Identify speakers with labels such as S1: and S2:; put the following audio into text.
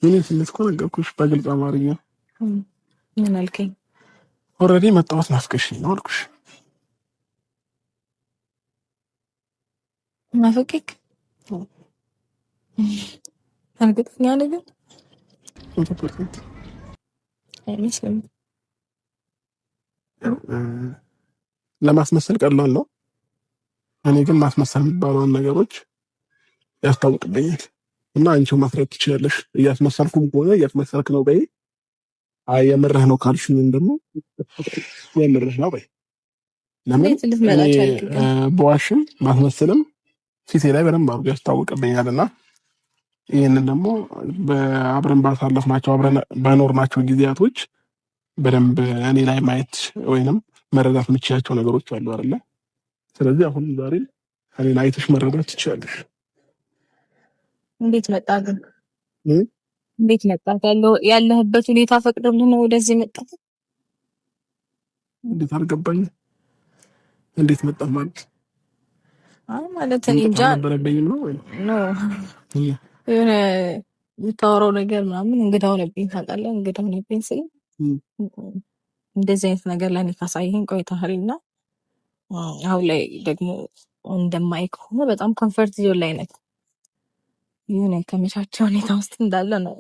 S1: ምን ስሜት እኮ ነገርኩሽ በግልጽ አማርኛ።
S2: ምን አልከኝ?
S1: ኦልሬዲ መጣሁት ናፍቀሽኝ ነው አልኩሽ።
S2: ናፍቄክ እርግጠኛ ነኝ ግን
S1: 100%
S2: አይመስልም።
S1: ለማስመሰል ቀላል ነው። እኔ ግን ማስመሰል የሚባለውን ነገሮች ያስታውቅብኛል እና አንቺው ማስረት ትችላለሽ። እያስመሰልኩም ከሆነ እያስመሰልክ ነው በይ። አይ የምርህ ነው ካልሽኝ ደግሞ የምርህ ነው በይ። ለምን በዋሽም ማስመሰልም ፊቴ ላይ በደንብ አድርጎ ያስታውቅብኛልና ይህንን ደግሞ በአብረን ባሳለፍናቸው አብረን ባኖርናቸው ጊዜያቶች በደንብ እኔ ላይ ማየት ወይንም መረዳት የምችያቸው ነገሮች አሉ አይደለ? ስለዚህ አሁን ዛሬ እኔን አይተሽ መረዳት ትችላለሽ።
S2: እንዴት መጣ ግን? እንዴት መጣ? ያለህበት ሁኔታ ፈቅዶልህ ነው ወደዚህ መጣ?
S1: እንዴት አልገባኝም። እንዴት መጣ ማለት
S2: ማለት እኔ እንጃ
S1: ነበረብኝም ነው ወይ
S2: ነው የሆነ የምታወራው ነገር ምናምን እንግዳ ሆነብኝ። ታውቃለህ እንግዳ ሆነብኝ ስል እንደዚህ አይነት ነገር ለእኔ ካሳየኝ ቆይተሃልና አሁን ላይ ደግሞ እንደማይ ከሆነ በጣም ኮንፈርት ዞን ላይ ነኝ። የሆነ ከመቻቸው ሁኔታ ውስጥ እንዳለ ነው።